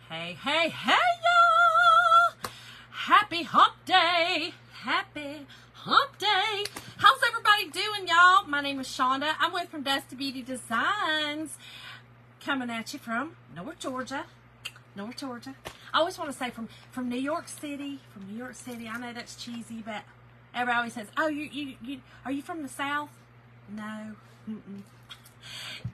Hey, hey, hey, y'all! Happy hump day! Happy hump day! How's everybody doing, y'all? My name is Shonda. I'm with from Dusty Beauty Designs, coming at you from North Georgia. North Georgia. I always want to say from New York City. From New York City. I know that's cheesy, but everybody always says, "Oh, you are you from the South?" No. Mm-mm.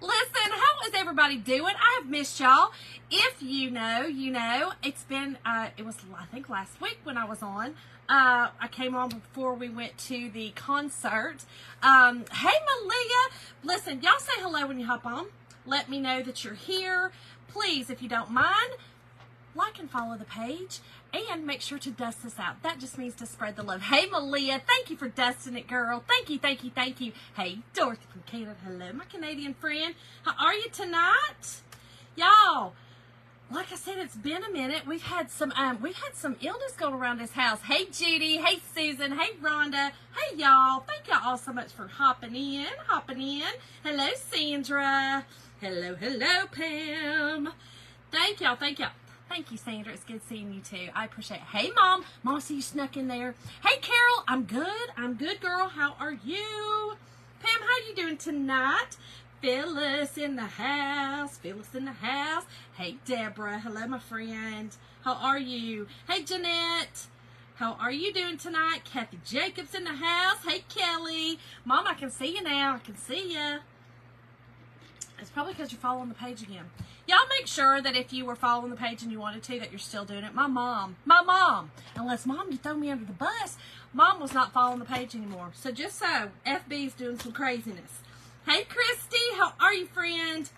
Listen, how is everybody doing? I have missed y'all. If you know, you know. It's been, it was, I think, last week when I was on. I came on before we went to the concert. Hey, Malia. Listen, y'all say hello when you hop on. Let me know that you're here. Please, if you don't mind, like and follow the page. And make sure to dust this out. That just means to spread the love. Hey, Malia, thank you for dusting it, girl. Thank you, thank you, thank you. Hey, Dorothy from Canada. Hello, my Canadian friend. How are you tonight? Y'all, like I said, it's been a minute. We've had some illness going around this house. Hey, Judy. Hey, Susan. Hey, Rhonda. Hey, y'all. Thank y'all all so much for hopping in. Hello, Sandra. Hello, hello, Pam. Thank y'all. Thank y'all. Thank you, Sandra. It's good seeing you, too. I appreciate it. Hey, Mom. Mom, see you snuck in there. Hey, Carol. I'm good. I'm good, girl. How are you? Pam, how you doing tonight? Phyllis in the house. Phyllis in the house. Hey, Deborah. Hello, my friend. How are you? Hey, Jeanette. How are you doing tonight? Kathy Jacobs in the house. Hey, Kelly. Mom, I can see you now. I can see you. It's probably because you're following the page again. Y'all make sure that if you were following the page and you wanted to, that you're still doing it. My mom, unless Mom, you throw me under the bus, Mom was not following the page anymore. So just so, FB's doing some craziness. Hey, Christy, how are you, friend?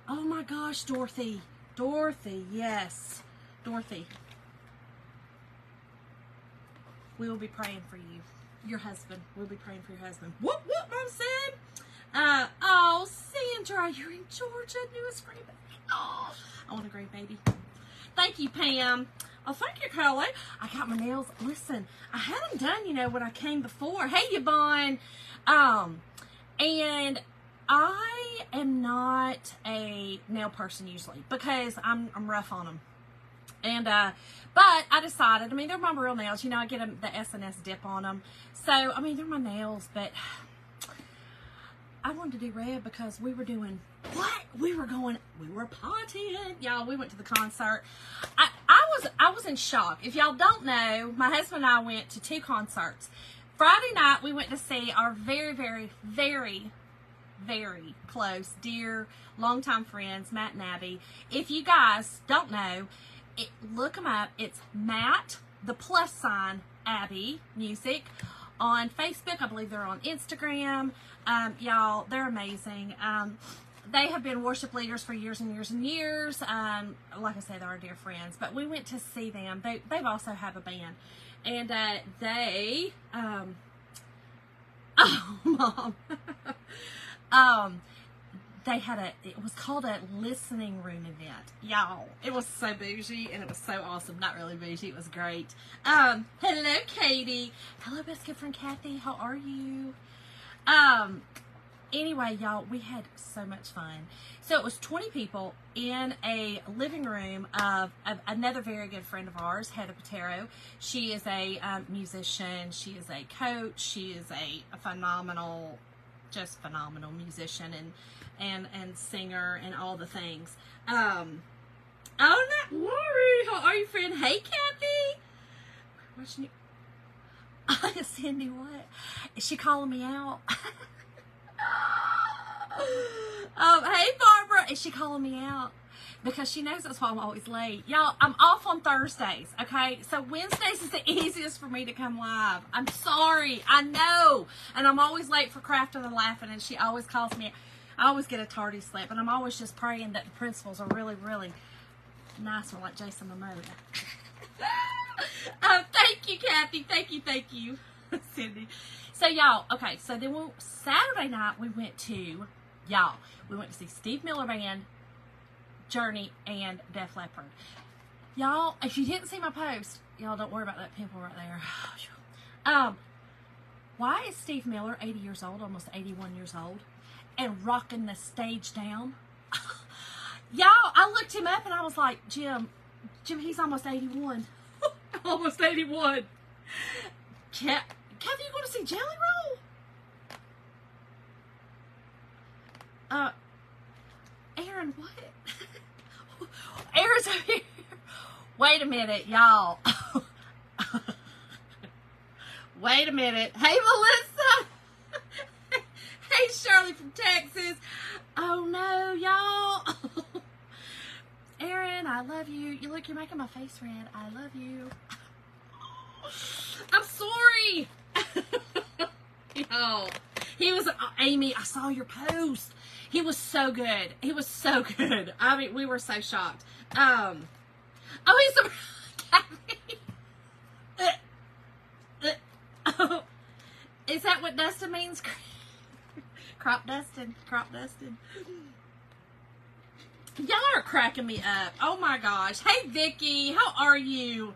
Oh my gosh, Dorothy. Dorothy, yes. Dorothy. We will be praying for you. Your husband. We'll be praying for your husband. Whoop, whoop, Mom said. Oh, Sandra, you're in Georgia, newest grandbaby. Oh, I want a grandbaby. Thank you, Pam. Oh, thank you, Kelly. I got my nails. Listen, I had them done, when I came before. Hey, Yvonne. And I am not a nail person usually because I'm rough on them. And, but I decided, they're my real nails. I get them, the S&S dip on them. So, they're my nails, but I wanted to do red because we were doing what? We were partying. Y'all, we went to the concert. I was in shock. If y'all don't know, my husband and I went to 2 concerts. Friday night, we went to see our very, very, very, very close, dear, longtime friends, Matt and Abby. If you guys don't know, look them up. It's Matt, the +, Abby Music. On Facebook, I believe they're on Instagram. Y'all, they're amazing. They have been worship leaders for years and years and years. Like I said, they're our dear friends. But we went to see them. They've also have a band. And they, oh, Mom. They had it was called a listening room event. Y'all, it was so bougie and it was so awesome. Not really bougie, it was great. Hello, Katie. Hello, best good friend Kathy. How are you? Anyway, y'all, we had so much fun. So it was 20 people in a living room of another very good friend of ours, Heather Patero. She is a musician. She is a coach. She is a phenomenal musician and singer and all the things. Oh, not Lori. How are you, friend? Hey, Kathy. What's new? Cindy, what? Is she calling me out? Hey, Barbara. Is she calling me out? Because she knows that's why I'm always late. Y'all, I'm off on Thursdays, okay? So Wednesdays is the easiest for me to come live. I'm sorry. I know. And I'm always late for Crafting and Laughing, and she always calls me. I always get a tardy slip, and I'm always just praying that the principals are really, really nice one, like Jason Momoa. Thank you, Kathy. Thank you, Cindy. So, y'all, okay, so then Saturday night we went to see Steve Miller Band, Journey, and Def Leppard. Y'all, if you didn't see my post, y'all don't worry about that pimple right there. Why is Steve Miller 80 years old, almost 81 years old, and rocking the stage down? Y'all, I looked him up and I was like, Jim, he's almost 81. Almost 81. Kathy, you going to see Jelly Roll? Aaron, what? Aaron's over here. Wait a minute, y'all. Wait a minute. Hey, Melissa. Hey, Shirley from Texas. Oh, no, y'all. Aaron, I love you. Look, you're making my face red. I love you. I'm sorry. Y'all. He was, Amy, I saw your post. He was so good. He was so good. I mean, we were so shocked. Oh, he's a... Oh, is that what Dustin means? Crop dusting. Crop dusting. Y'all are cracking me up. Oh my gosh. Hey Vicky, how are you?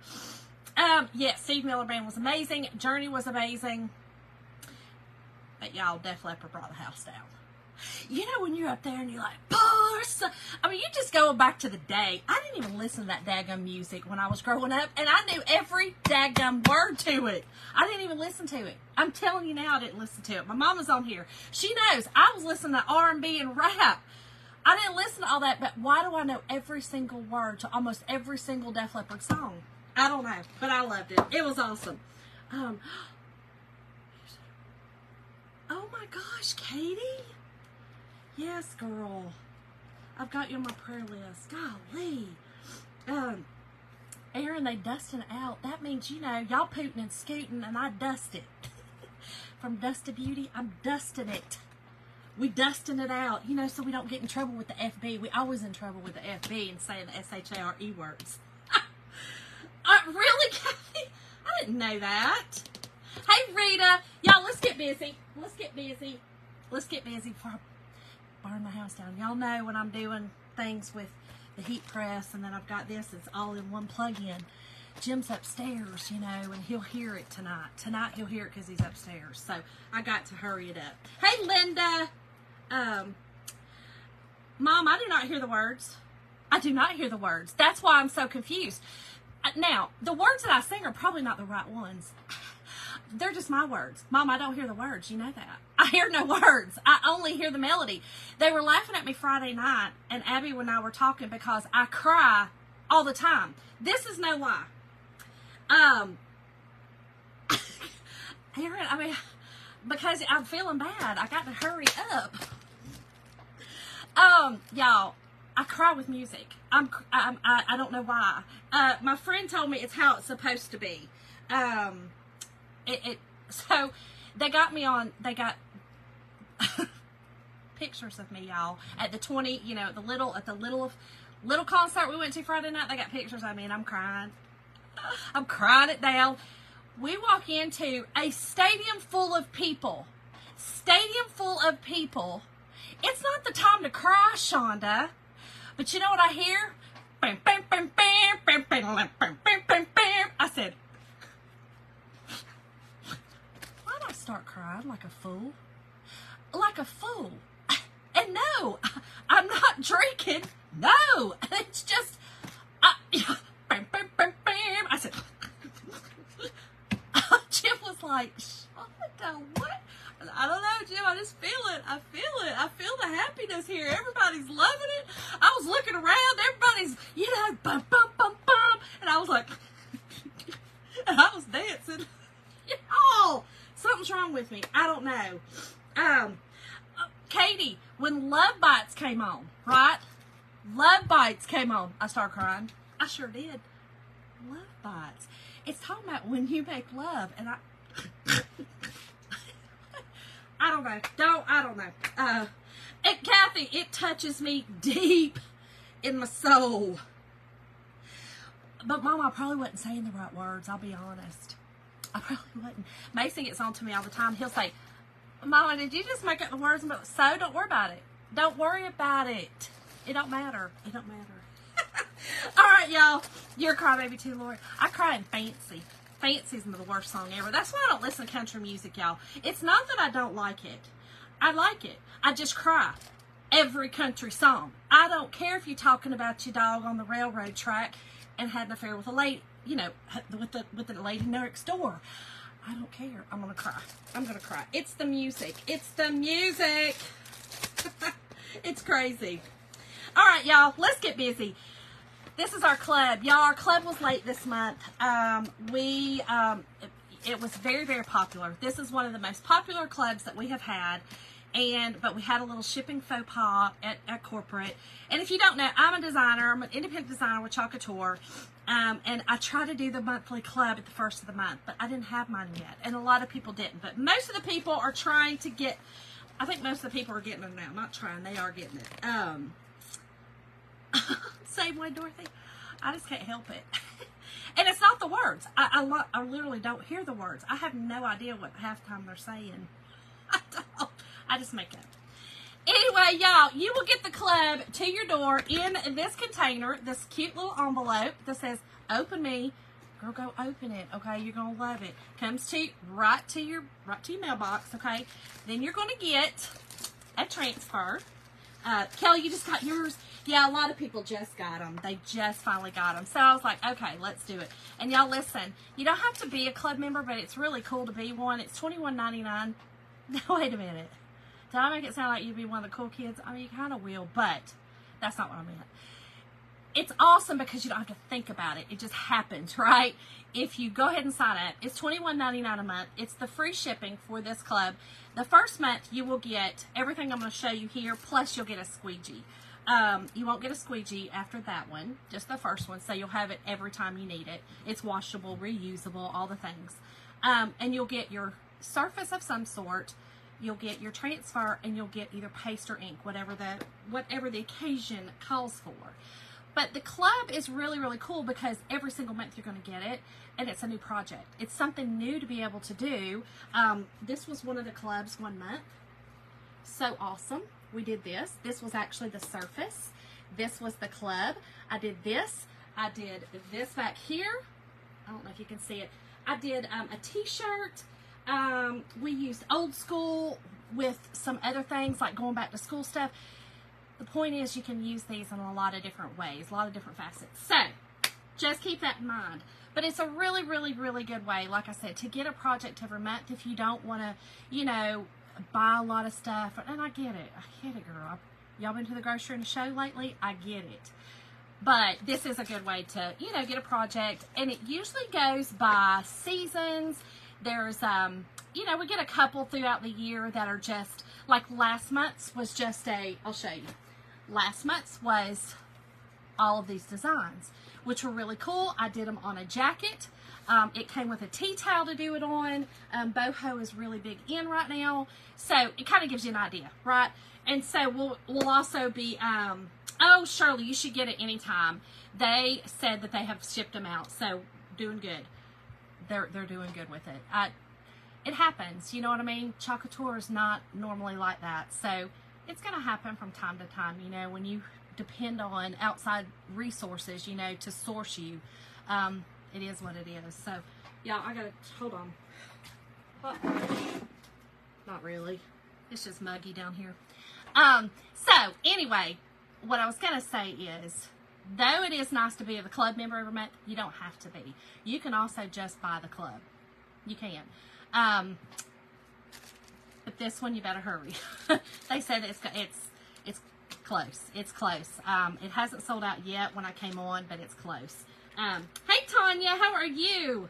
Yeah, Steve Miller Band was amazing. Journey was amazing. But y'all, Def Leppard brought the house down. You know when you're up there and you're like, I mean, you just go back to the day. I didn't even listen to that daggum music when I was growing up, and I knew every daggum word to it. I didn't even listen to it. I'm telling you now, I didn't listen to it. My mama's on here. She knows. I was listening to R&B and rap. I didn't listen to all that, but why do I know every single word to almost every single Def Leppard song? I don't know, but I loved it. It was awesome. Oh my gosh, Katie. Yes, girl. I've got you on my prayer list. Golly. Aaron, they dusting out. That means, you know, y'all pooting and scooting, and I dust it. From Dust to Beauty, I'm dusting it. We dusting it out, you know, so we don't get in trouble with the FB. We always in trouble with the FB and saying the S-H-A-R-E words. Really, Kathy? I didn't know that. Hey, Rita. Y'all, let's get busy. Let's get busy. Let's get busy before I burn my house down. Y'all know when I'm doing things with the heat press, and then I've got this, it's all in one plug-in. Jim's upstairs, you know, and he'll hear it tonight. Tonight he'll hear it because he's upstairs. So I got to hurry it up. Hey, Linda. Mom, I do not hear the words. I do not hear the words. That's why I'm so confused. Now, the words that I sing are probably not the right ones. They're just my words. Mom, I don't hear the words. You know that. I hear no words. I only hear the melody. They were laughing at me Friday night, and Abby and I were talking because I cry all the time. This is no lie. Aaron, I mean, because I'm feeling bad. I got to hurry up. Y'all, I cry with music. I don't know why. My friend told me it's how it's supposed to be. So they got pictures of me, y'all, at the 20, you know, at the little concert we went to Friday night. They got pictures of me, and I'm crying. I'm crying it down. We walk into a stadium full of people. Stadium full of people. It's not the time to cry, Shonda. But you know what I hear? Bam, bam, bam, bam, bam, bam, bam, bam, bam, bam. I said, why did I start crying like a fool? Like a fool. And no, I'm not drinking. No, it's just, bam, bam, bam, bam. I said, Jim was like, Shonda, what? I don't know, Jim. I just feel it. I feel it. I feel the happiness here. Everybody's loving it. I was looking around. Everybody's, you know, bum, bum, bum, bum. And I was like, and I was dancing. Oh, something's wrong with me. I don't know. Katie, when Love Bites came on, right? Love Bites came on. I started crying. I sure did. Love Bites. It's talking about when you make love, and I don't know. I don't know. Kathy, it touches me deep in my soul. But Mom, I probably wasn't saying the right words. I'll be honest. I probably wasn't. Mason gets on to me all the time. He'll say, Mama, did you just make up the words? So don't worry about it. Don't worry about it. It don't matter. It don't matter. All right, y'all. You're a crybaby too, Lord. I cry in Fancy. Fancy's the worst song ever. That's why I don't listen to country music, y'all. It's not that I don't like it. I like it. I just cry. every country song. I don't care if you're talking about your dog on the railroad track and had an affair with a lady, you know, with the lady next door. I don't care. I'm gonna cry. I'm gonna cry. It's the music. It's the music. It's crazy. All right, y'all. Let's get busy. This is our club, y'all. Our club was late this month. It was very, very popular. This is one of the most popular clubs that we have had. But we had a little shipping faux pas at corporate. And if you don't know, I'm a designer. I'm an independent designer with Chalk Couture. And I try to do the monthly club at the first of the month, but I didn't have mine yet. And a lot of people didn't. But most of the people are trying to get, I think most of the people are getting it now. Not trying, they are getting it. Same way, Dorothy. I just can't help it. And it's not the words. I literally don't hear the words. I have no idea what half the time they're saying. I don't. I just make it up. Anyway, y'all, you will get the club to your door in this container, this cute little envelope that says, "Open me." Girl, go open it, okay? You're going to love it. Comes to right to your mailbox, okay? Then you're going to get a transfer. Kelly, you just got yours? Yeah, a lot of people just got them. They just finally got them. So I was like, okay, let's do it. And y'all, listen, you don't have to be a club member, but it's really cool to be one. It's $21.99. Now, wait a minute. Did I make it sound like you'd be one of the cool kids? I mean, you kind of will, but that's not what I meant. It's awesome because you don't have to think about it. It just happens, right? If you go ahead and sign up, it's $21.99 a month. It's the free shipping for this club. The first month, you will get everything I'm going to show you here, plus you'll get a squeegee. You won't get a squeegee after that one, just the first one, so you'll have it every time you need it. It's washable, reusable, all the things. And you'll get your surface of some sort. You'll get your transfer, and you'll get either paste or ink, whatever the occasion calls for. But the club is really, really cool because every single month you're going to get it, and it's a new project. It's something new to be able to do. This was one of the clubs one month. So awesome. We did this. This was actually the surface. This was the club. I did this. I did this back here. I don't know if you can see it. I did a t-shirt. We used old school with some other things like going back to school stuff. The point is you can use these in a lot of different ways, a lot of different facets. So just keep that in mind. But it's a really, really, really good way, like I said, to get a project every month if you don't want to, you know, buy a lot of stuff. And I get it, girl. Y'all been to the grocery and the show lately? I get it. But this is a good way to, you know, get a project. And it usually goes by seasons. There's, you know, we get a couple throughout the year that are just, like last month's was just I'll show you. Last month's was all of these designs, which were really cool. I did them on a jacket. It came with a tea towel to do it on. Boho is really big in right now. So it kind of gives you an idea, right? And so we'll also be, oh, Shirley, you should get it anytime. They said that they have shipped them out. So doing good. They're doing good with it. It happens, you know what I mean? Chalk Couture is not normally like that. So it's going to happen from time to time, you know, when you depend on outside resources, you know, to source you. It is what it is. So, yeah, I got to, hold on. Not really. It's just muggy down here. So, anyway, what I was going to say is, though it is nice to be a club member every month, you don't have to be. You can also just buy the club. You can. But this one, you better hurry. They said it's close. It's close. It hasn't sold out yet when I came on, but it's close. Hey, Tanya, how are you?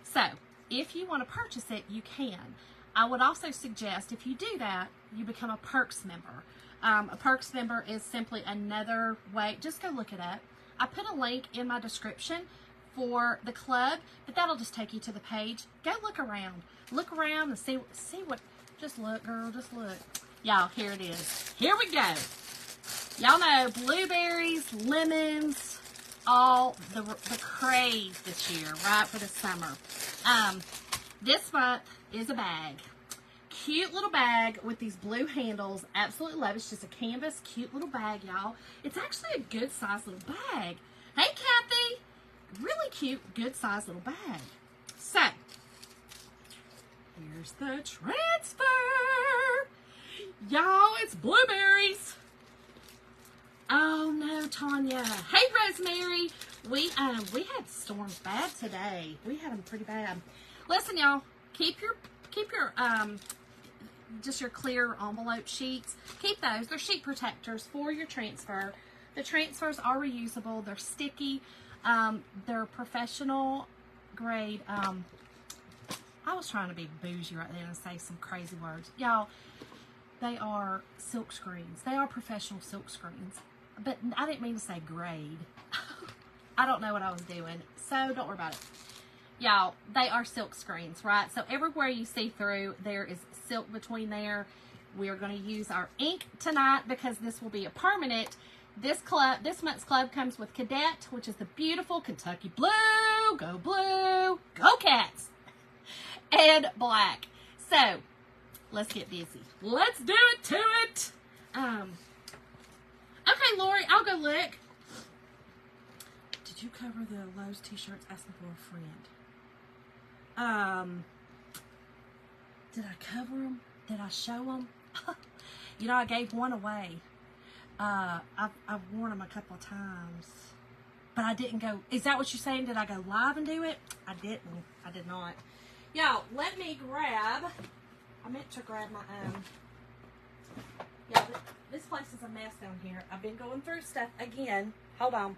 So, if you want to purchase it, you can. I would also suggest, if you do that, you become a Perks member. A Perks member is simply another way. Just go look it up. I put a link in my description for the club, but that'll just take you to the page. Go look around. Look around and see what, just look, girl, just look. Y'all, here it is. Here we go. Y'all know blueberries, lemons, all the craze this year, right, for the summer. This month is a bag. Cute little bag with these blue handles. Absolutely love it. It's just a canvas, cute little bag, y'all. It's actually a good size little bag. Hey, Kathy. Really cute, good size little bag. So, here's the transfer. Y'all, it's blueberries. Oh no, Tanya. Hey, Rosemary. We had storms bad today. We had them pretty bad. Listen, y'all. Keep your just your clear envelope sheets. Keep those. They're sheet protectors for your transfer. The transfers are reusable. They're sticky. They're professional grade. I was trying to be bougie right there and say some crazy words. Y'all, they are silk screens. They are professional silk screens. But I didn't mean to say grade. I don't know what I was doing. So don't worry about it. Y'all, they are silk screens, right? So everywhere you see through, there is silk between there. We are going to use our ink tonight because this will be a permanent. This month's club comes with Cadet, which is the beautiful Kentucky blue. Go blue. Go Cats. And black. So let's get busy. Let's do it to it. Okay, Lori, I'll go look. Did you cover the Lowe's t-shirts asking for a friend? Did I cover them? Did I show them? You know, I gave one away. I've worn them a couple of times. But I didn't go. Is that what you're saying? Did I go live and do it? I didn't. I did not. Y'all, let me grab. I meant to grab my own. Y'all, this place is a mess down here. I've been going through stuff again. Hold on.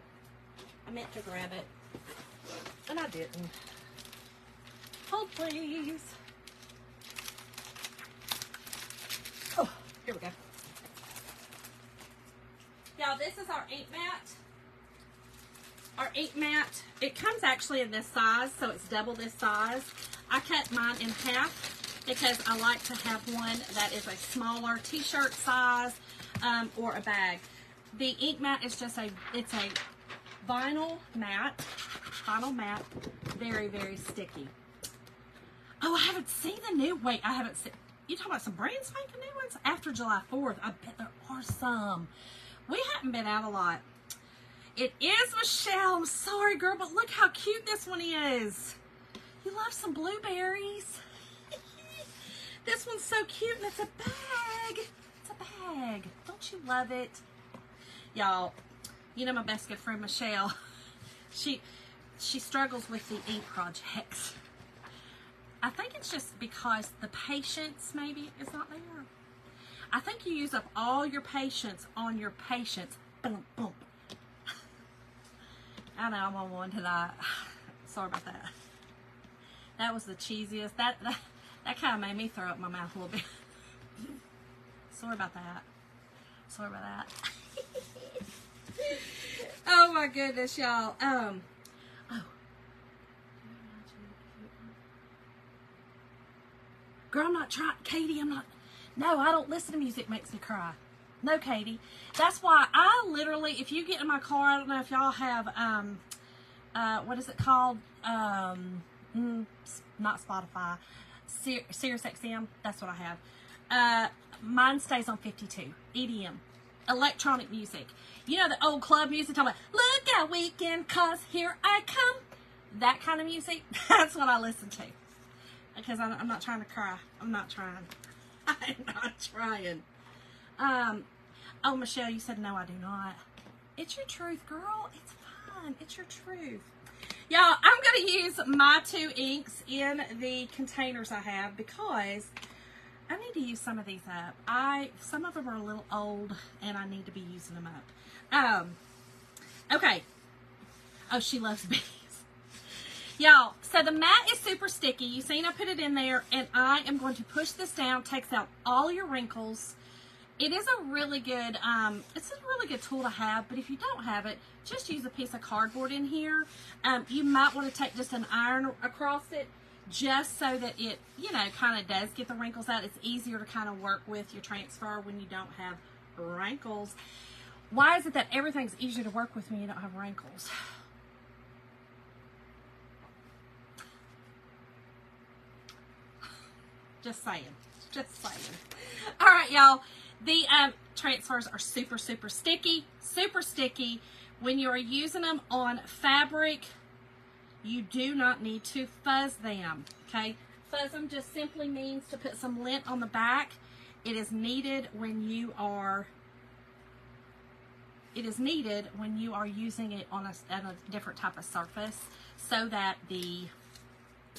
I meant to grab it. And I didn't. Hold, please. Oh, here we go. Y'all, this is our ink mat. Our ink mat, it comes actually in this size, so it's double this size. I cut mine in half because I like to have one that is a smaller t-shirt size or a bag. The ink mat is just it's a vinyl mat, very, very sticky. Oh, I haven't seen the new, wait, I haven't seen, you talking about some brand spanking new ones? After July 4th, I bet there are some. We haven't been out a lot. It is Michelle. I'm sorry, girl, but look how cute this one is. You love some blueberries. This one's so cute, and it's a bag. It's a bag. Don't you love it? Y'all, you know my best good friend, Michelle. She struggles with the ink projects. I think it's just because the patience maybe is not there. I think you use up all your patience on your patience. Boom, boom. I know I'm on one tonight. Sorry about that. That was the cheesiest. That kind of made me throw up my mouth a little bit. Sorry about that. Sorry about that. Oh my goodness, y'all. Oh. Girl, I'm not trying. Katie, I'm not. No, I don't listen to music makes me cry. No, Katie. That's why I literally, if you get in my car, I don't know if y'all have, what is it called? Not Spotify. Sirius XM. That's what I have. Mine stays on 52. EDM. Electronic music. You know the old club music talking about, look out weekend, cause here I come. That kind of music. That's what I listen to. Because I'm not trying to cry. I'm not trying. I'm not trying. Oh, Michelle, you said no, I do not. It's your truth, girl. It's fine. It's your truth. Y'all, I'm going to use my 2 inks in the containers I have because I need to use some of these up. Some of them are a little old and I need to be using them up. Okay. Oh, she loves bees. Y'all, so the mat is super sticky. You seen I put it in there, and I am going to push this down. Takes out all your wrinkles. It is a really good, it's a really good tool to have, but if you don't have it, just use a piece of cardboard in here. You might want to take just an iron across it, just so that it, you know, kind of does get the wrinkles out. It's easier to kind of work with your transfer when you don't have wrinkles. Why is it that everything's easier to work with when you don't have wrinkles? Just saying. Just saying. All right, y'all. The transfers are super, super sticky. Super sticky. When you're using them on fabric, you do not need to fuzz them. Okay? Fuzz them just simply means to put some lint on the back. It is needed when you are it is needed when you are using it on a different type of surface so that the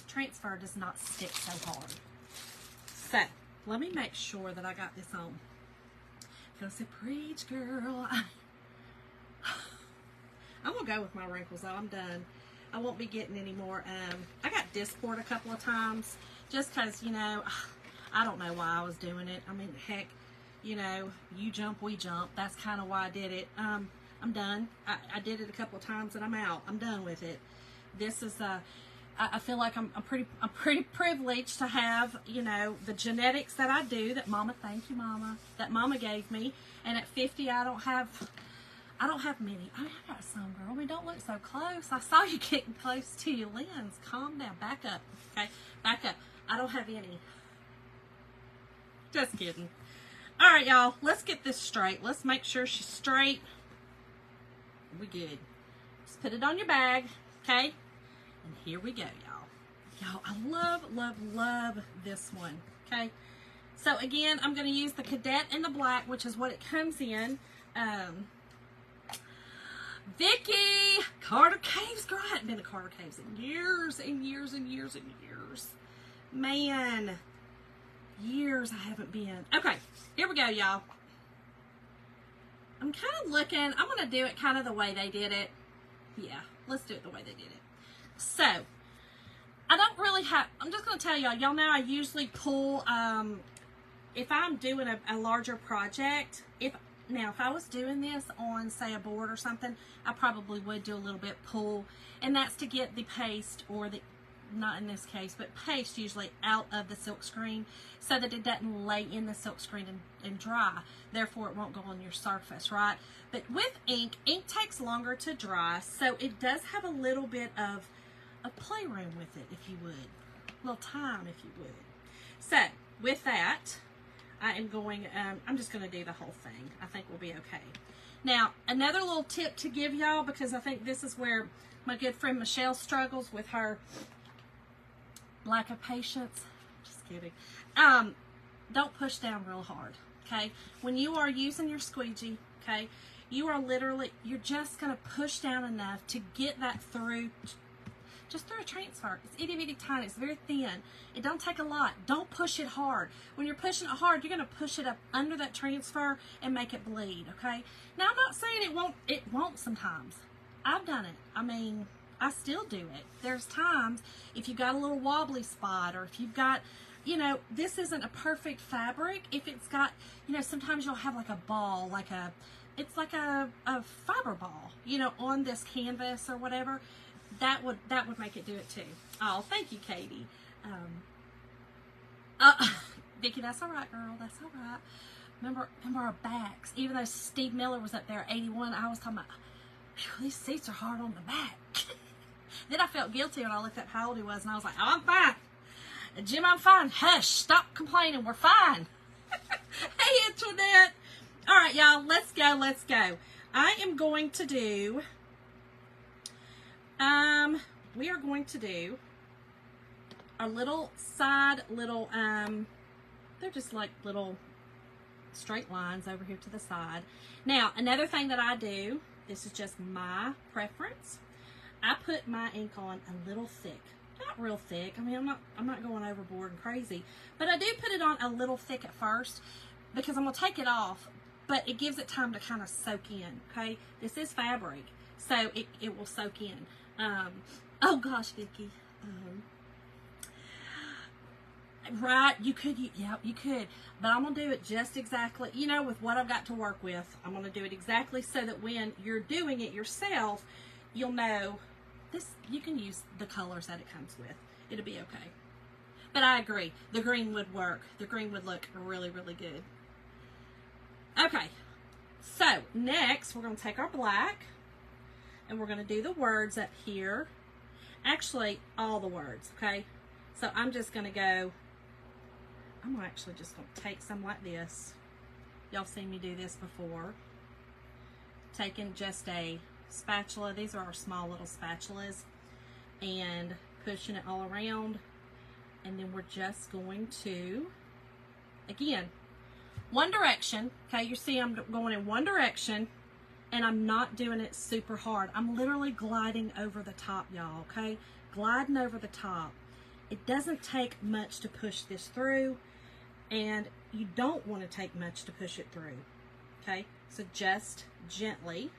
transfer does not stick so hard. So, let me make sure that I got this on. Gonna say, preach, girl. I'm gonna go with my wrinkles though. I'm done. I won't be getting any more. I got Dysport a couple of times just because, you know, I don't know why I was doing it. I mean, heck, you know, you jump, we jump. That's kind of why I did it. I'm done. I did it a couple of times and I'm out. I'm done with it. This is I feel like I'm pretty privileged to have, you know, the genetics that I do that Mama, thank you Mama, that Mama gave me. And at 50, I don't have many. I got some, girl. We don't look so close. I saw you getting close to your lens. Calm down. Back up. Okay? Back up. I don't have any. Just kidding. All right, y'all. Let's get this straight. Let's make sure she's straight. We good. Just put it on your bag. Okay? And here we go, y'all. Y'all, I love this one. Okay? So, again, I'm going to use the Cadet in the black, which is what it comes in. Vicki! Carter Caves. Girl, I hadn't been to Carter Caves in years and years and years and years. Man. Years I haven't been. Okay, here we go, y'all. I'm kind of looking. I'm going to do it kind of the way they did it. Yeah, let's do it the way they did it. So, I don't really have... I'm just going to tell y'all know I usually pull... if I'm doing a larger project... Now, if I was doing this on, say, a board or something, I probably would do a little bit pull. And that's to get the paste, or the, not in this case, but paste usually out of the silk screen so that it doesn't lay in the silk screen and dry. Therefore, it won't go on your surface, right? But with ink takes longer to dry, so it does have a little bit of a playroom with it, if you would. A little time, if you would. So, with that... I am going, I'm just going to do the whole thing. I think we'll be okay. Now, another little tip to give y'all, because I think this is where my good friend Michelle struggles with her lack of patience. Just kidding. Don't push down real hard, okay? When you are using your squeegee, okay, you are literally, you're just going to push down enough to get that through, just through a transfer. It's itty bitty tiny. It's very thin. It don't take a lot. Don't push it hard. When you're pushing it hard, you're going to push it up under that transfer and make it bleed, okay? Now, I'm not saying it won't. It won't sometimes. I've done it. I mean, I still do it. There's times if you've got a little wobbly spot, or if you've got, you know, this isn't a perfect fabric. If it's got, you know, sometimes you'll have like a ball, like a, it's like a fiber ball, you know, on this canvas or whatever. That would make it do it too. Oh, thank you, Katie. Vicki, that's all right, girl. That's all right. Remember our backs. Even though Steve Miller was up there at 81, I was talking about, these seats are hard on the back. Then I felt guilty when I looked up how old he was, and I was like, oh, I'm fine. Jim, I'm fine. Hush, stop complaining. We're fine. Hey, Antoinette. All right, y'all, let's go. Let's go. I am going to do... we are going to do our little side, they're just like little straight lines over here to the side. Now, another thing that I do, this is just my preference, I put my ink on a little thick. Not real thick. I mean, I'm not going overboard and crazy, but I do put it on a little thick at first because I'm going to take it off, but it gives it time to kind of soak in, okay? This is fabric, so it will soak in. Oh gosh, Vicki. Right, you could, yeah, you could. But I'm going to do it just exactly, you know, with what I've got to work with. I'm going to do it exactly so that when you're doing it yourself, you'll know this, you can use the colors that it comes with. It'll be okay. But I agree, the green would work. The green would look really, really good. Okay, so next we're going to take our black. And we're going to do the words up here. Actually, all the words, okay? So I'm just going to go, I'm actually just going to take some like this. Y'all seen me do this before. Taking just a spatula. These are our small little spatulas. And pushing it all around. And then we're just going to, again, one direction. Okay, you see I'm going in one direction. and I'm not doing it super hard. I'm literally gliding over the top, y'all, okay? Gliding over the top. It doesn't take much to push this through, and you don't want to take much to push it through, okay? So just gently,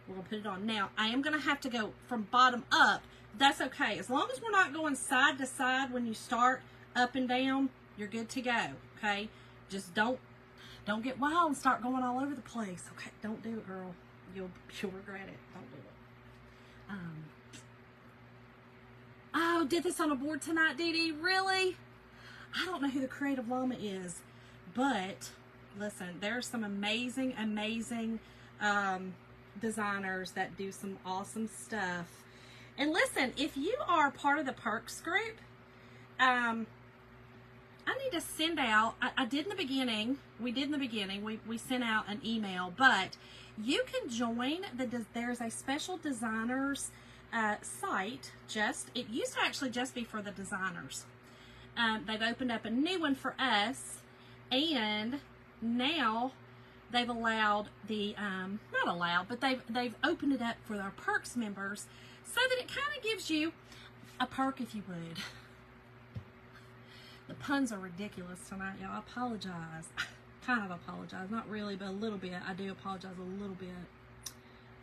we're going to put it on. Now, I am going to have to go from bottom up. That's okay. As long as we're not going side to side when you start up and down, you're good to go, okay? Just don't get wild and start going all over the place, okay? Don't do it, girl. You'll regret it. Don't do it. Oh, did this on a board tonight, Dee Dee? Really? I don't know who the Creative Llama is, but listen, there are some amazing, amazing designers that do some awesome stuff. And listen, if you are part of the Perks group, I need to send out, I did in the beginning, we sent out an email, but you can join, there's a special designers site, it used to actually just be for the designers. They've opened up a new one for us, and now they've allowed the, not allowed, but they've opened it up for our Perks members so that it kind of gives you a perk, if you would. The puns are ridiculous tonight, y'all. I apologize. Kind of apologize. Not really, but a little bit. I do apologize a little bit.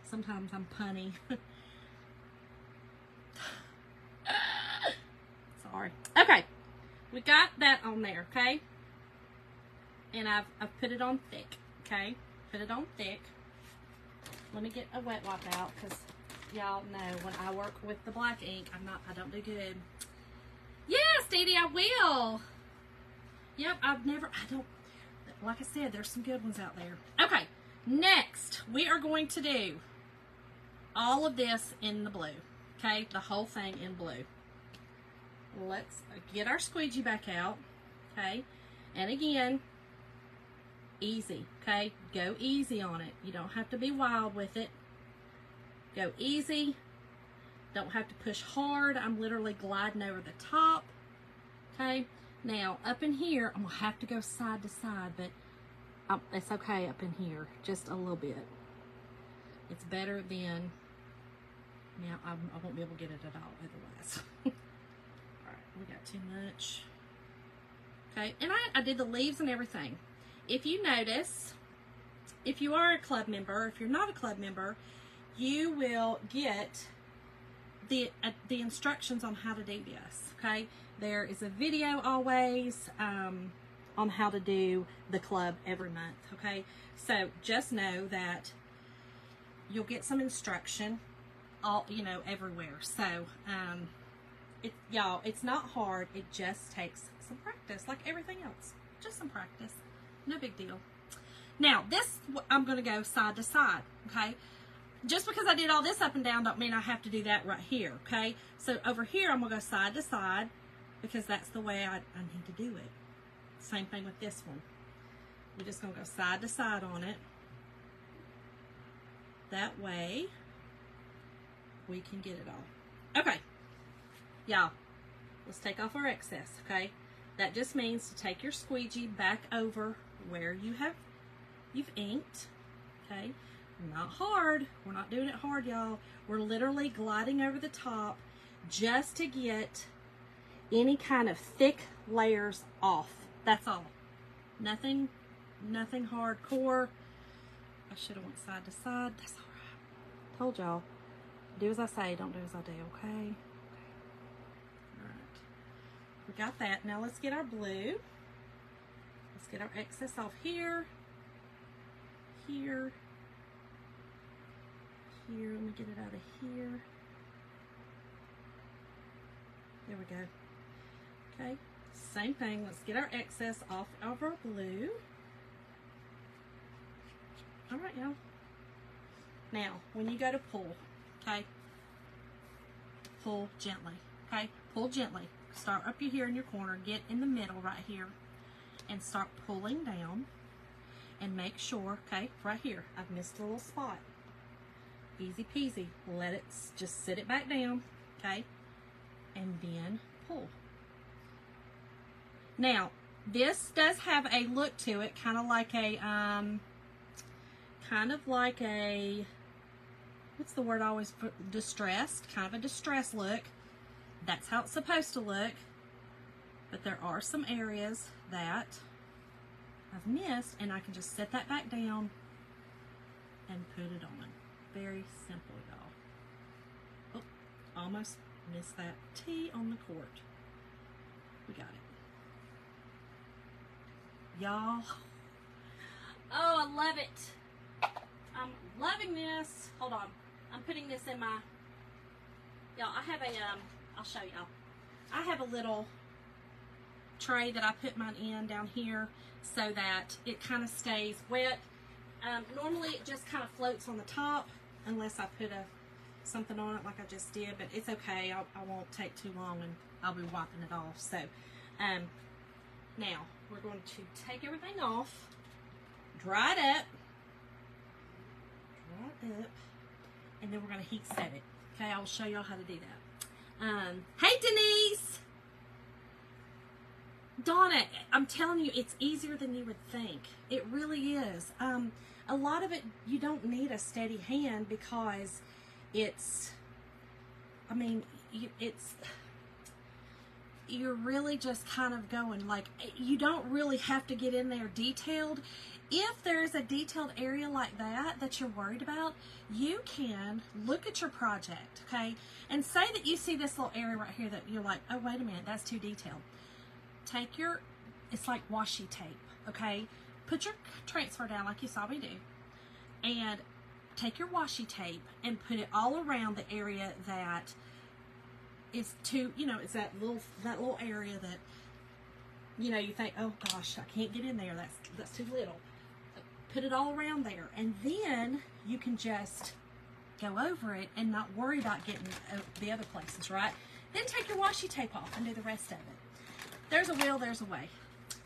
Sometimes I'm punny. Sorry. Okay. We got that on there, okay? And I've put it on thick, okay? Put it on thick. Let me get a wet wipe out, because y'all know when I work with the black ink, I don't do good. Yes, Dee Dee, I will. Yep, like I said, there's some good ones out there. Okay, next, we are going to do all of this in the blue, okay? The whole thing in blue. Let's get our squeegee back out, okay? And again, easy, okay? Go easy on it. You don't have to be wild with it. Go easy. Don't have to push hard. I'm literally gliding over the top. Okay. Now, up in here, I'm going to have to go side to side, but it's okay up in here. Just a little bit. It's better than... Now, I won't be able to get it at all otherwise. Alright, we got too much. Okay, and I did the leaves and everything. If you notice, if you are a club member, if you're not a club member, you will get the instructions on how to do this, okay? There is a video always on how to do the club every month, okay? So just know that you'll get some instruction everywhere. So y'all, it's not hard. It just takes some practice, like everything else. Just some practice. No big deal. Now, this, I'm going to go side to side, okay? Just because I did all this up and down don't mean I have to do that right here, okay? So over here, I'm going to go side to side because that's the way I need to do it. Same thing with this one. We're just going to go side to side on it. That way, we can get it all. Okay. Y'all, let's take off our excess, okay? That just means to take your squeegee back over where you've inked, okay? Not hard. We're not doing it hard, y'all. We're literally gliding over the top just to get any kind of thick layers off. That's all. Nothing hardcore. I should have went side to side. That's all right. Told y'all. Do as I say, don't do as I do, okay? All right. We got that. Now let's get our blue. Let's get our excess off here. Here. Here, let me get it out of here. There we go. Okay, same thing. Let's get our excess off of our blue. All right, y'all. Now, when you go to pull, okay, pull gently, okay? Pull gently. Start up here in your corner, get in the middle right here, and start pulling down. And make sure, okay, right here, I've missed a little spot. Easy peasy. Let it, just sit it back down, okay? And then pull. Now, this does have a look to it, kind of like kind of like a, what's the word I always put, distressed, kind of a distressed look. That's how it's supposed to look. But there are some areas that I've missed, and I can just set that back down and put it on. Very simple, y'all. Oh, almost missed that T on the cord. We got it. Y'all. Oh, I love it. I'm loving this. Hold on. I'm putting this in my, y'all, I have a, I'll show y'all. I have a little tray that I put mine in down here so that it kind of stays wet. Normally it just kind of floats on the top unless I put something on it like I just did, but it's okay. I won't take too long and I'll be wiping it off. So now we're going to take everything off, dry it up, and then we're going to heat set it. Okay, I will show y'all how to do that. Hey Denise! Donna, I'm telling you, it's easier than you would think. It really is. A lot of it, you don't need a steady hand because it's, I mean, you're really just kind of going, like, you don't really have to get in there detailed. If there's a detailed area like that you're worried about, you can look at your project, okay? And say that you see this little area right here that you're like, oh, wait a minute, that's too detailed. Take your, it's like washi tape, okay? Put your transfer down like you saw me do, and take your washi tape and put it all around the area that is too, you know, it's that little area that, you know, you think, oh gosh, I can't get in there, that's too little. Put it all around there, and then you can just go over it and not worry about getting the other places, right? Then take your washi tape off and do the rest of it. There's a will, there's a way.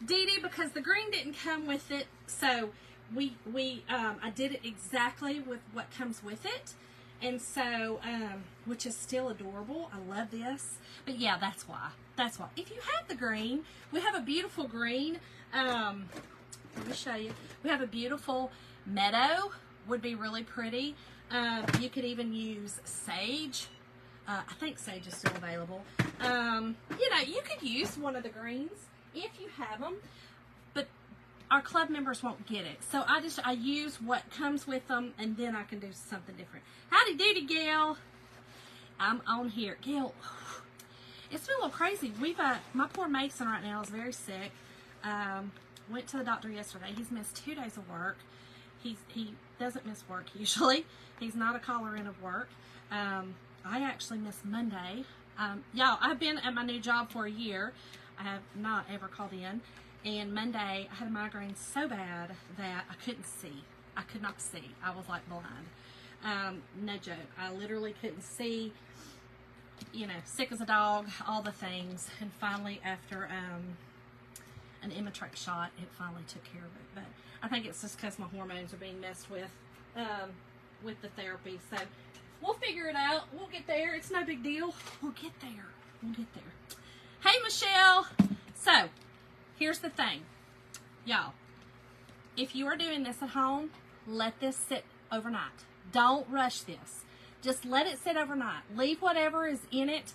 Dee Dee, because the green didn't come with it, so I did it exactly with what comes with it, and so, which is still adorable. I love this, but yeah, that's why. If you have the green, we have a beautiful green. Let me show you. We have a beautiful meadow, would be really pretty. You could even use sage. I think sage is still available. You know, you could use one of the greens if you have them, but our club members won't get it. So I use what comes with them, and then I can do something different. Howdy doody, Gail. I'm on here. Gail, it's been a little crazy. My poor Mason right now is very sick. Went to the doctor yesterday. He's missed 2 days of work. He doesn't miss work usually. He's not a caller in of work. I actually missed Monday. Y'all, I've been at my new job for a year. I have not ever called in. And Monday, I had a migraine so bad that I couldn't see. I could not see. I was like blind. No joke. I literally couldn't see. You know, sick as a dog, all the things. And finally, after an Imitrex shot, it finally took care of it. But I think it's just because my hormones are being messed with the therapy. So we'll figure it out. We'll get there. It's no big deal. We'll get there. We'll get there. Hey, Michelle. So, here's the thing. Y'all, if you are doing this at home, let this sit overnight. Don't rush this. Just let it sit overnight. Leave whatever is in it.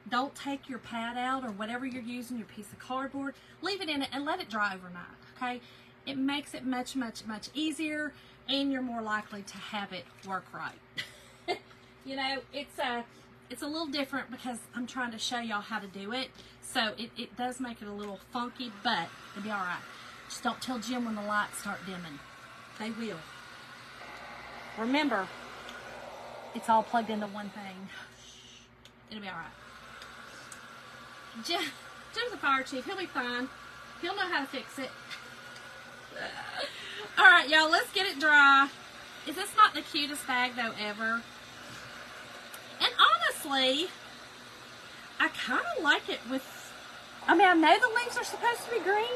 Don't take your pad out or whatever you're using, your piece of cardboard. Leave it in it and let it dry overnight, okay? It makes it much, much, much easier, and you're more likely to have it work right. You know, it's a little different because I'm trying to show y'all how to do it. So it does make it a little funky, but it'll be all right. Just don't tell Jim when the lights start dimming. They will. Remember, it's all plugged into one thing. It'll be all right. Jim's the fire chief. He'll be fine. He'll know how to fix it. All right, y'all, let's get it dry. Is this not the cutest bag, though, ever? And honestly, I kind of like it with, I mean, I know the leaves are supposed to be green,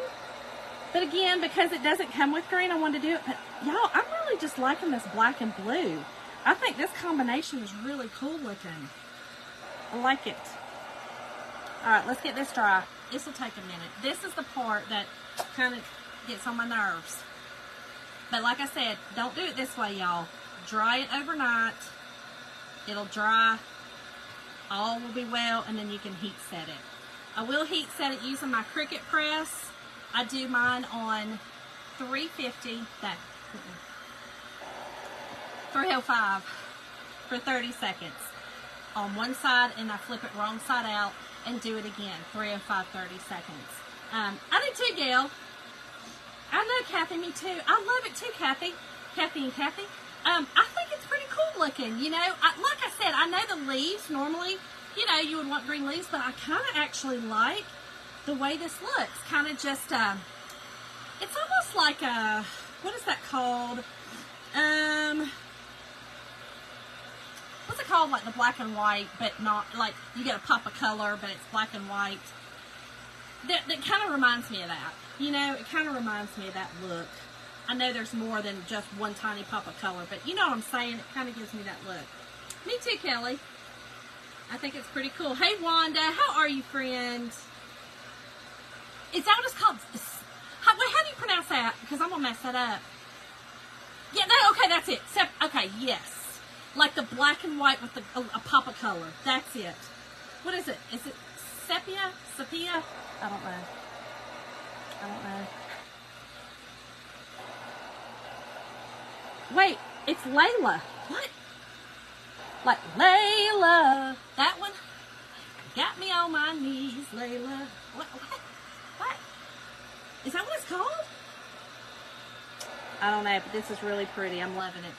but again, because it doesn't come with green, I wanted to do it. But y'all, I'm really just liking this black and blue. I think this combination is really cool looking. I like it. All right, let's get this dry. This will take a minute. This is the part that kind of gets on my nerves. But like I said, don't do it this way, y'all. Dry it overnight. It'll dry. All will be well, and then you can heat set it. I will heat set it using my Cricut press. I do mine on 350, 305 for 30 seconds on one side, and I flip it wrong side out and do it again, 305, 30 seconds. I do too, Gail. I know, Kathy, me too. I love it too, Kathy. Kathy and Kathy. I think it's pretty cool looking, you know. Like I said, I know the leaves normally, you know, you would want green leaves, but I kind of actually like the way this looks. Kind of just, it's almost like a, what is that called? What's it called? Like the black and white, but not, like, you get a pop of color, but it's black and white. That kind of reminds me of that. You know, it kind of reminds me of that look. I know there's more than just one tiny pop of color, but you know what I'm saying? It kind of gives me that look. Me too, Kelly. I think it's pretty cool. Hey, Wanda. How are you, friend? Is that what it's called? How do you pronounce that? Because I'm going to mess that up. Yeah, okay, that's it. Okay, yes. Like the black and white with a pop of color. That's it. What is it? Is it sepia? Sepia? I don't know. Wait, it's Layla. What? Like Layla. That one? Got me on my knees, Layla. What? Is that what it's called? I don't know, but this is really pretty. I'm loving it.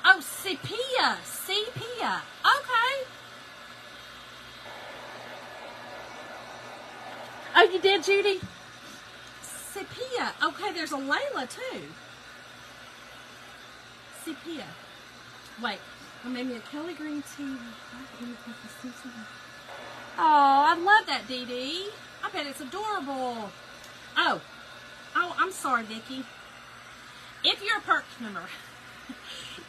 Oh, sepia. Sepia. Okay. Oh, you did, Judy? Sepia. Okay, there's a Layla, too. Sepia. Wait. Well, maybe a Kelly green tea. Oh, I love that, Dee Dee. I bet it's adorable. Oh, I'm sorry, Vicki. If you're a Perks member,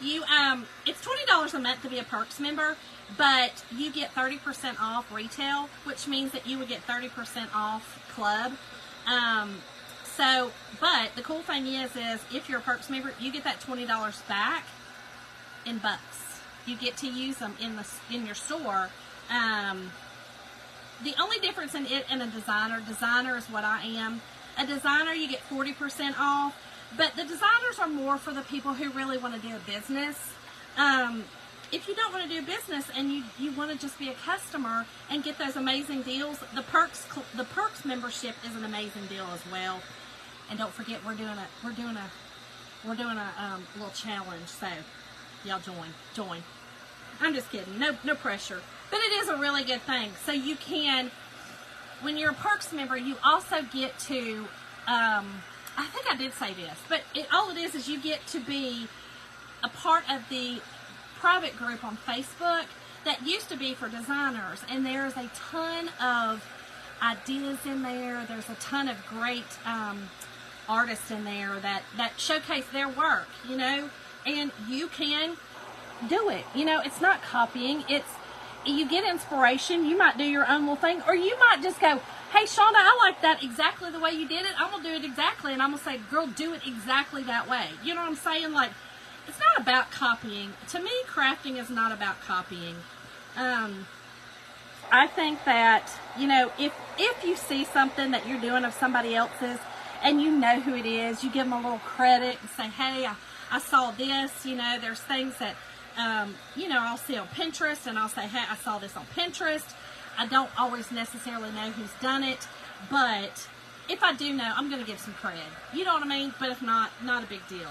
it's $20 a month to be a Perks member, but you get 30% off retail, which means that you would get 30% off club. But the cool thing is if you're a Perks member, you get that $20 back in bucks. You get to use them in your store. The only difference in it and a designer is what I am. A designer, you get 40% off, but the designers are more for the people who really want to do a business. If you don't want to do business and you want to just be a customer and get those amazing deals, the Perks membership is an amazing deal as well. And don't forget, we're doing a little challenge, so y'all join. I'm just kidding, no pressure, but it is a really good thing. So you can, when you're a Perks member, you also get to, I think I did say this, but all it is you get to be a part of the private group on Facebook that used to be for designers, and there's a ton of ideas in there. There's a ton of great artists in there that showcase their work, you know, and you can do it. You know, it's not copying. You get inspiration. You might do your own little thing, or you might just go, hey, Shonda, I like that exactly the way you did it. I'm going to do it exactly, and I'm going to say, girl, do it exactly that way. You know what I'm saying? Like, it's not about copying. To me, crafting is not about copying. I think that, you know, if you see something that you're doing of somebody else's and you know who it is, you give them a little credit and say, hey, I saw this. You know, there's things that, you know, I'll see on Pinterest, and I'll say, hey, I saw this on Pinterest. I don't always necessarily know who's done it, but if I do know, I'm going to give some credit. You know what I mean? But if not a big deal.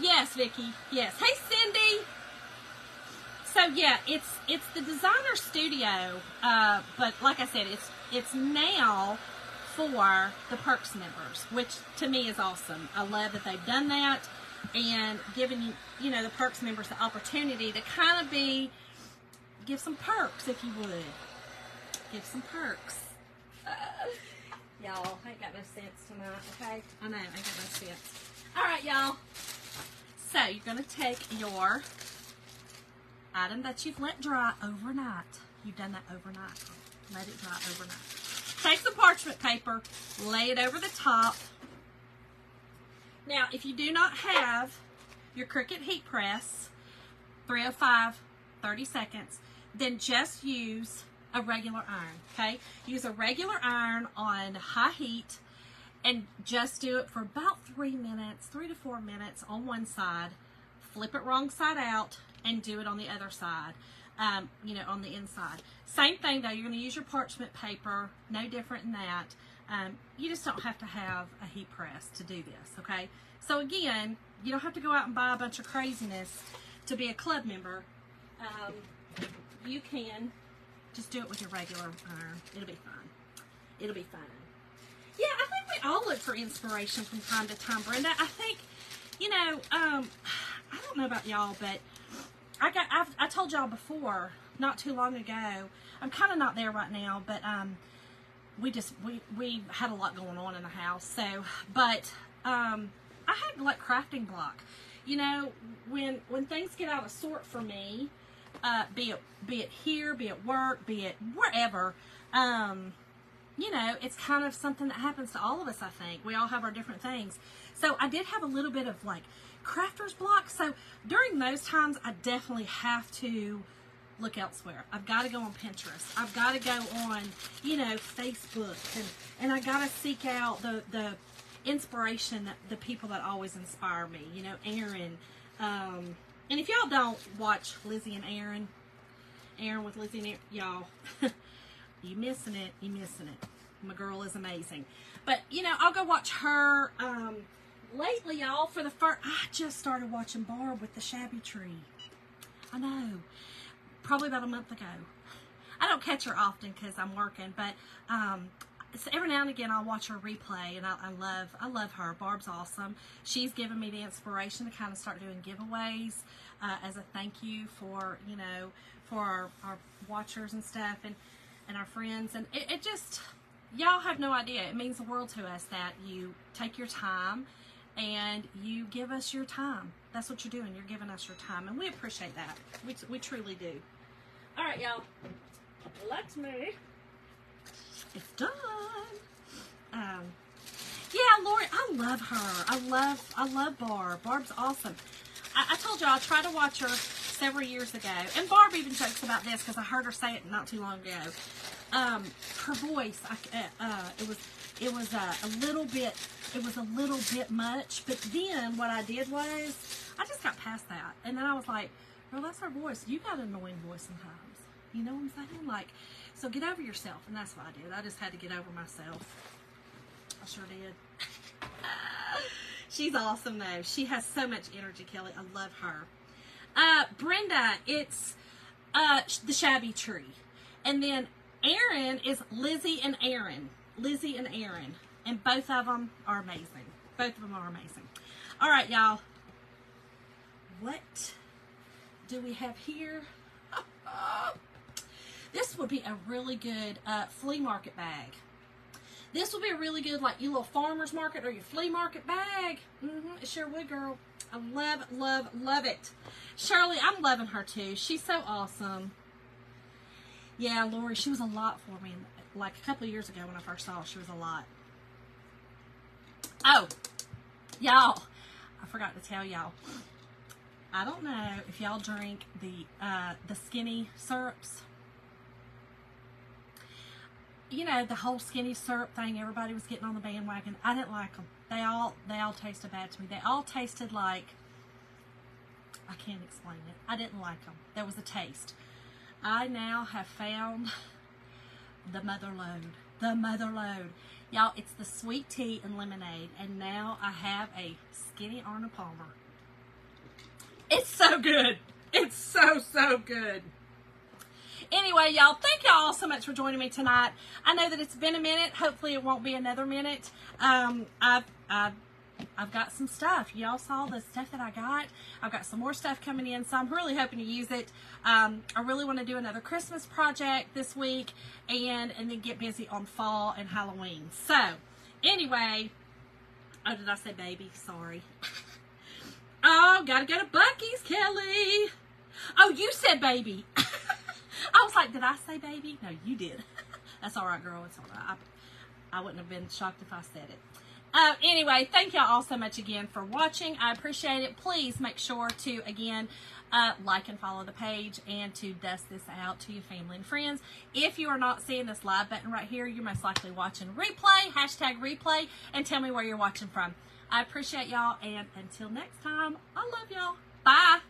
Yes, Vicki. Yes. Hey, Cindy. So yeah, it's the designer studio, but like I said, it's now for the Perks members, which to me is awesome. I love that they've done that and given you know the Perks members the opportunity to kind of give some perks, if you would. Give some perks. Y'all, I ain't got no sense tonight, okay? I know, I ain't got no sense. All right, y'all. So you're going to take your item that you've let dry overnight. You've done that overnight. Let it dry overnight. Take some parchment paper, lay it over the top. Now, if you do not have your Cricut heat press, 305, 30 seconds, then just use a regular iron, okay? Use a regular iron on high heat and just do it for about 3 minutes, 3 to 4 minutes on one side. Flip it wrong side out and do it on the other side, you know, on the inside. Same thing though, you're going to use your parchment paper, no different than that. You just don't have to have a heat press to do this, okay? So again, you don't have to go out and buy a bunch of craziness to be a club member. You can just do it with your regular iron. It'll be fine. It'll be fine. Yeah, I think we all look for inspiration from time to time, Brenda. I think, you know, I don't know about y'all, but I told y'all before, not too long ago, I'm kind of not there right now, but we had a lot going on in the house. So, but I had like crafting block. You know, when things get out of sort for me, be it here, be it work, be it wherever, you know, it's kind of something that happens to all of us, I think. We all have our different things. So I did have a little bit of like crafter's block. So during those times, I definitely have to look elsewhere. I've got to go on Pinterest. I've got to go on, you know, Facebook. And I got to seek out the inspiration, that the people that always inspire me. You know, Aaron. And if y'all don't watch Lizzie and Aaron with Lizzie and Aaron, y'all, you missing it. You missing it. My girl is amazing. But, you know, I'll go watch her. Lately, y'all, for the first, I just started watching Barb with the Shabby Tree. I know. Probably about a month ago. I don't catch her often because I'm working, but so every now and again I'll watch her replay, and I love her. Barb's awesome. She's given me the inspiration to kind of start doing giveaways as a thank you for, you know, for our watchers and stuff, and our friends, and it just, y'all have no idea. It means the world to us that you take your time and you give us your time. That's what you're doing. You're giving us your time, and we appreciate that. We truly do. All right, y'all. Let me. It's done. Yeah, Lori, I love her. I love Barb. Barb's awesome. I told y'all I tried to watch her several years ago, and Barb even jokes about this because I heard her say it not too long ago. Her voice, it was a little bit much, but then what I did was I just got past that, and then I was like, well, that's her voice. You got an annoying voice sometimes. You know what I'm saying? Like, so get over yourself, and that's what I did. I just had to get over myself. I sure did. She's awesome, though. She has so much energy, Kelly. I love her. Brenda, it's the Shabby Tree. And then Aaron is Lizzie and Aaron. Lizzie and Aaron. And both of them are amazing. Both of them are amazing. All right, y'all. What do we have here? This would be a really good flea market bag. This would be a really good, like, your little farmer's market or your flea market bag. It sure would, girl. I love, love, love it. Shirley, I'm loving her, too. She's so awesome. Yeah, Lori, she was a lot for me. Like, a couple of years ago when I first saw her, she was a lot. Oh, y'all, I forgot to tell y'all. I don't know if y'all drink the skinny syrups. You know, the whole skinny syrup thing, everybody was getting on the bandwagon. I didn't like them. They all tasted bad to me. They all tasted like, I can't explain it. I didn't like them. There was a taste. I now have found the Mother Lode. The Mother Lode. Y'all, it's the sweet tea and lemonade, and now I have a skinny Arnold Palmer. It's so good. It's so, so good. Anyway, y'all, thank y'all so much for joining me tonight. I know that it's been a minute. Hopefully it won't be another minute. I've got some stuff. Y'all saw the stuff that I got. I've got some more stuff coming in, so I'm really hoping to use it. I really want to do another Christmas project this week and then get busy on fall and Halloween. So, anyway, oh, did I say baby? Sorry. Oh, gotta go to Buc-ee's, Kelly. Oh, you said baby. I was like, did I say baby? No, you did. That's all right, girl. It's all right. I wouldn't have been shocked if I said it. Anyway, thank y'all all so much again for watching. I appreciate it. Please make sure to, again, like and follow the page and to dust this out to your family and friends. If you are not seeing this live button right here, you're most likely watching replay, #replay, and tell me where you're watching from. I appreciate y'all, and until next time, I love y'all. Bye.